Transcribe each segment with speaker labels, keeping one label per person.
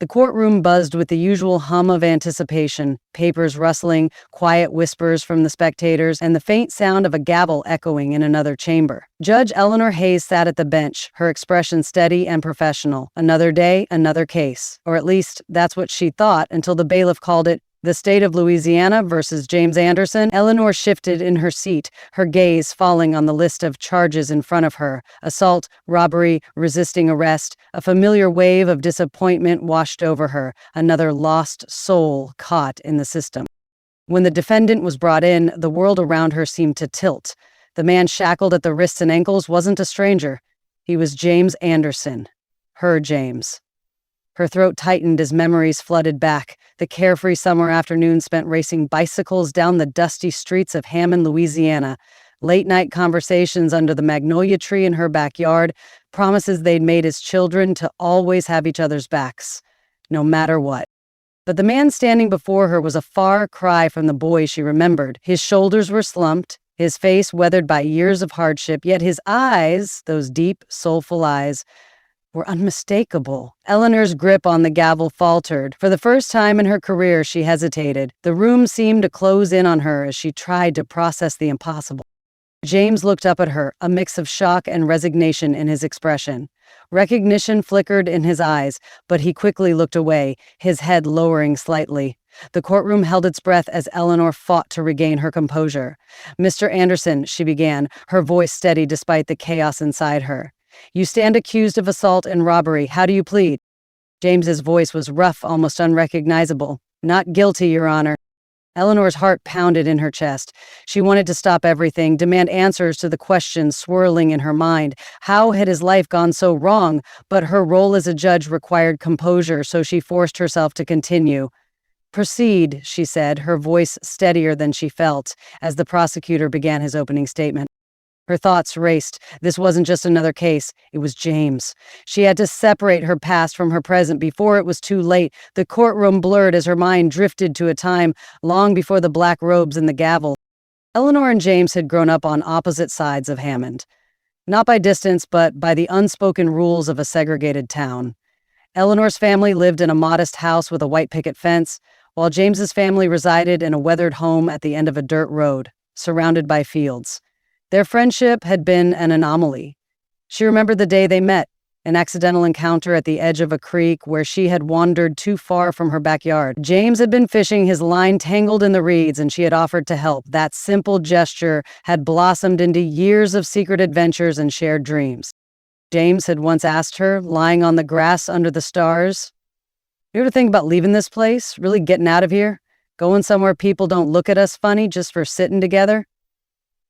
Speaker 1: The courtroom buzzed with the usual hum of anticipation, papers rustling, quiet whispers from the spectators, and the faint sound of a gavel echoing in another chamber. Judge Eleanor Hayes sat at the bench, her expression steady and professional. Another day, another case. Or at least, that's what she thought until the bailiff called it the state of Louisiana versus James Anderson. Eleanor shifted in her seat, her gaze falling on the list of charges in front of her. Assault, robbery, resisting arrest. A familiar wave of disappointment washed over her, another lost soul caught in the system. When the defendant was brought in, the world around her seemed to tilt. The man shackled at the wrists and ankles wasn't a stranger. He was James Anderson. Her James. Her throat tightened as memories flooded back, the carefree summer afternoon spent racing bicycles down the dusty streets of Hammond, Louisiana, late-night conversations under the magnolia tree in her backyard, promises they'd made as children to always have each other's backs, no matter what. But the man standing before her was a far cry from the boy she remembered. His shoulders were slumped, his face weathered by years of hardship, yet his eyes, those deep, soulful eyes, were unmistakable. Eleanor's grip on the gavel faltered. For the first time in her career, she hesitated. The room seemed to close in on her as she tried to process the impossible. James looked up at her, a mix of shock and resignation in his expression. Recognition flickered in his eyes, but he quickly looked away, his head lowering slightly. The courtroom held its breath as Eleanor fought to regain her composure. "Mr. Anderson," she began, her voice steady despite the chaos inside her. "You stand accused of assault and robbery. How do you plead?" James's voice was rough, almost unrecognizable. "Not guilty, Your Honor." Eleanor's heart pounded in her chest. She wanted to stop everything, demand answers to the questions swirling in her mind. How had his life gone so wrong? But her role as a judge required composure, so she forced herself to continue. "Proceed," she said, her voice steadier than she felt, as the prosecutor began his opening statement. Her thoughts raced. This wasn't just another case. It was James. She had to separate her past from her present before it was too late. The courtroom blurred as her mind drifted to a time long before the black robes and the gavel. Eleanor and James had grown up on opposite sides of Hammond. Not by distance, but by the unspoken rules of a segregated town. Eleanor's family lived in a modest house with a white picket fence, while James's family resided in a weathered home at the end of a dirt road, surrounded by fields. Their friendship had been an anomaly. She remembered the day they met, an accidental encounter at the edge of a creek where she had wandered too far from her backyard. James had been fishing, his line tangled in the reeds, and she had offered to help. That simple gesture had blossomed into years of secret adventures and shared dreams. James had once asked her, lying on the grass under the stars, "You ever think about leaving this place? Really getting out of here? Going somewhere people don't look at us funny just for sitting together?"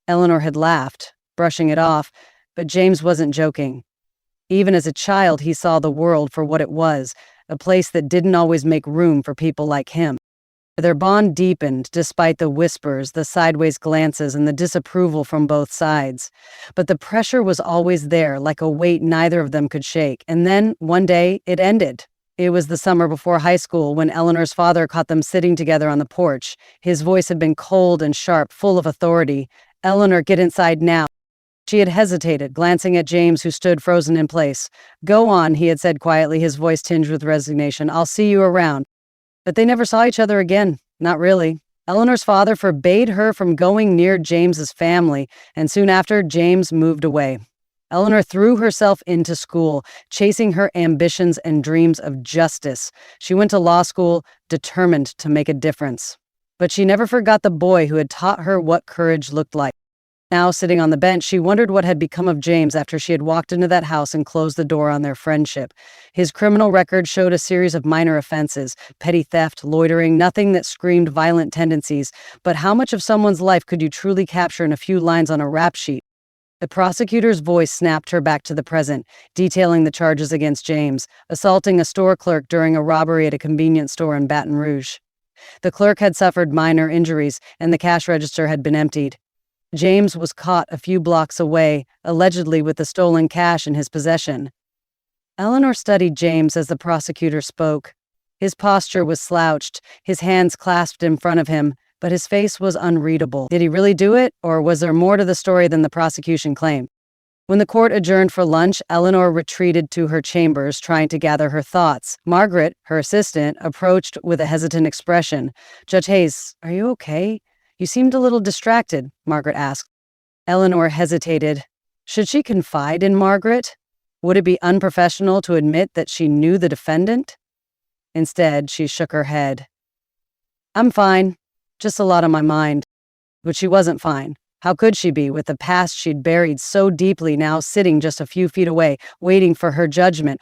Speaker 1: Eleanor had laughed, brushing it off, but James wasn't joking. Even as a child, he saw the world for what it was, a place that didn't always make room for people like him. Their bond deepened despite the whispers, the sideways glances, and the disapproval from both sides. But the pressure was always there, like a weight neither of them could shake. And then, one day, it ended. It was the summer before high school when Eleanor's father caught them sitting together on the porch. His voice had been cold and sharp, full of authority. "Eleanor, get inside now." She had hesitated, glancing at James, who stood frozen in place. "Go on," he had said quietly, his voice tinged with resignation. "I'll see you around." But they never saw each other again. Not really. Eleanor's father forbade her from going near James's family, and soon after, James moved away. Eleanor threw herself into school, chasing her ambitions and dreams of justice. She went to law school, determined to make a difference. But she never forgot the boy who had taught her what courage looked like. Now, sitting on the bench, she wondered what had become of James after she had walked into that house and closed the door on their friendship. His criminal record showed a series of minor offenses, petty theft, loitering, nothing that screamed violent tendencies. But how much of someone's life could you truly capture in a few lines on a rap sheet? The prosecutor's voice snapped her back to the present, detailing the charges against James, assaulting a store clerk during a robbery at a convenience store in Baton Rouge. The clerk had suffered minor injuries, and the cash register had been emptied. James was caught a few blocks away, allegedly with the stolen cash in his possession. Eleanor studied James as the prosecutor spoke. His posture was slouched, his hands clasped in front of him, but his face was unreadable. Did he really do it, or was there more to the story than the prosecution claimed? When the court adjourned for lunch, Eleanor retreated to her chambers, trying to gather her thoughts. Margaret, her assistant, approached with a hesitant expression. "Judge Hayes, are you okay? You seemed a little distracted," Margaret asked. Eleanor hesitated. Should she confide in Margaret? Would it be unprofessional to admit that she knew the defendant? Instead, she shook her head. "I'm fine. Just a lot on my mind." But she wasn't fine. How could she be, with the past she'd buried so deeply now sitting just a few feet away, waiting for her judgment?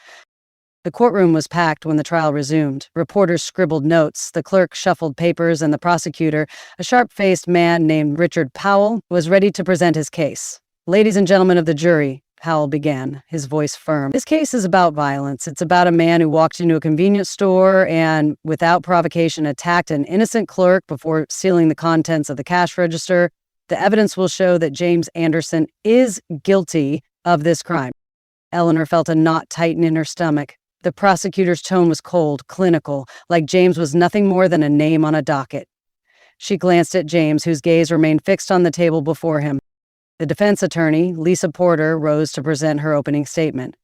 Speaker 1: The courtroom was packed when the trial resumed. Reporters scribbled notes, the clerk shuffled papers, and the prosecutor, a sharp-faced man named Richard Powell, was ready to present his case. "Ladies and gentlemen of the jury," Powell began, his voice firm. "This case is about violence. It's about a man who walked into a convenience store and, without provocation, attacked an innocent clerk before stealing the contents of the cash register. The evidence will show that James Anderson is guilty of this crime." Eleanor felt a knot tighten in her stomach. The prosecutor's tone was cold, clinical, like James was nothing more than a name on a docket. She glanced at James, whose gaze remained fixed on the table before him. The defense attorney, Lisa Porter, rose to present her opening statement.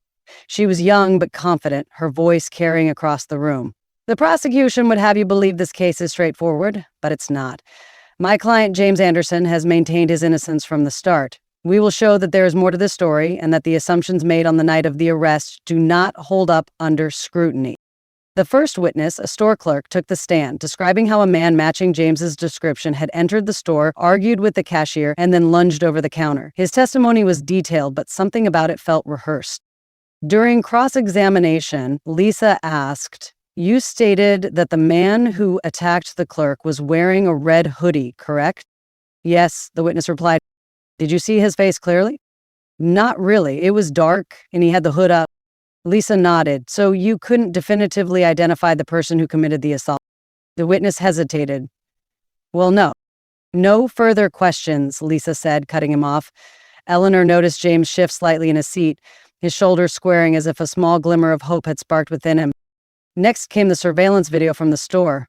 Speaker 1: She was young but confident, her voice carrying across the room. "The prosecution would have you believe this case is straightforward, but it's not. My client, James Anderson, has maintained his innocence from the start. We will show that there is more to this story and that the assumptions made on the night of the arrest do not hold up under scrutiny." The first witness, a store clerk, took the stand, describing how a man matching James's description had entered the store, argued with the cashier, and then lunged over the counter. His testimony was detailed, but something about it felt rehearsed. During cross-examination, Lisa asked, "You stated that the man who attacked the clerk was wearing a red hoodie, correct?" "Yes," the witness replied. "Did you see his face clearly?" "Not really. It was dark, and he had the hood up." Lisa nodded. "So you couldn't definitively identify the person who committed the assault?" The witness hesitated. "Well, no." "No further questions," Lisa said, cutting him off. Eleanor noticed James shift slightly in his seat, his shoulders squaring as if a small glimmer of hope had sparked within him. Next came the surveillance video from the store,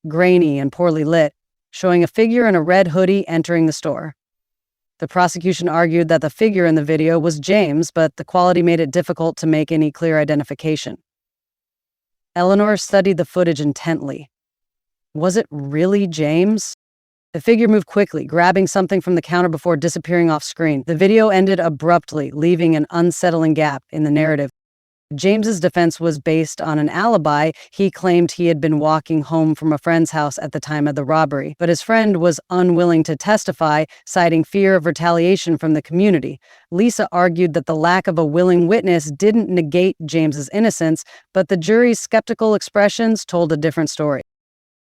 Speaker 1: grainy and poorly lit, showing a figure in a red hoodie entering the store. The prosecution argued that the figure in the video was James, but the quality made it difficult to make any clear identification. Eleanor studied the footage intently. Was it really James? The figure moved quickly, grabbing something from the counter before disappearing off screen. The video ended abruptly, leaving an unsettling gap in the narrative. James's defense was based on an alibi. He claimed he had been walking home from a friend's house at the time of the robbery, but his friend was unwilling to testify, citing fear of retaliation from the community. Lisa argued that the lack of a willing witness didn't negate James's innocence, but the jury's skeptical expressions told a different story.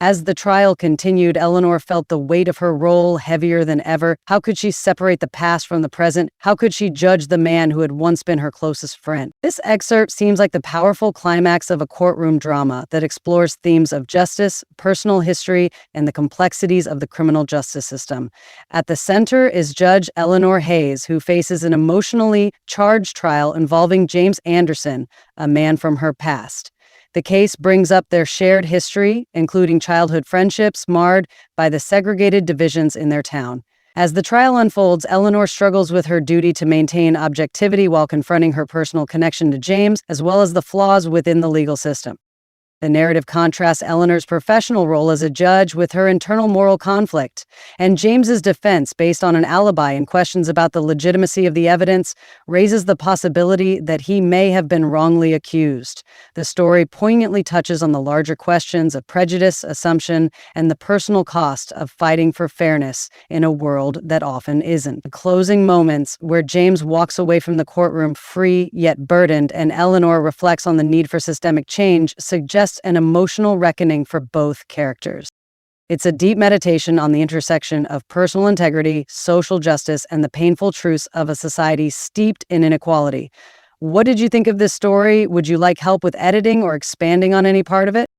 Speaker 1: As the trial continued, Eleanor felt the weight of her role heavier than ever. How could she separate the past from the present? How could she judge the man who had once been her closest friend? This excerpt seems like the powerful climax of a courtroom drama that explores themes of justice, personal history, and the complexities of the criminal justice system. At the center is Judge Eleanor Hayes, who faces an emotionally charged trial involving James Anderson, a man from her past. The case brings up their shared history, including childhood friendships marred by the segregated divisions in their town. As the trial unfolds, Eleanor struggles with her duty to maintain objectivity while confronting her personal connection to James, as well as the flaws within the legal system. The narrative contrasts Eleanor's professional role as a judge with her internal moral conflict, and James's defense, based on an alibi and questions about the legitimacy of the evidence, raises the possibility that he may have been wrongly accused. The story poignantly touches on the larger questions of prejudice, assumption, and the personal cost of fighting for fairness in a world that often isn't. The closing moments, where James walks away from the courtroom free yet burdened, and Eleanor reflects on the need for systemic change, suggest an emotional reckoning for both characters. It's a deep meditation on the intersection of personal integrity, social justice, and the painful truths of a society steeped in inequality. What did you think of this story? Would you like help with editing or expanding on any part of it?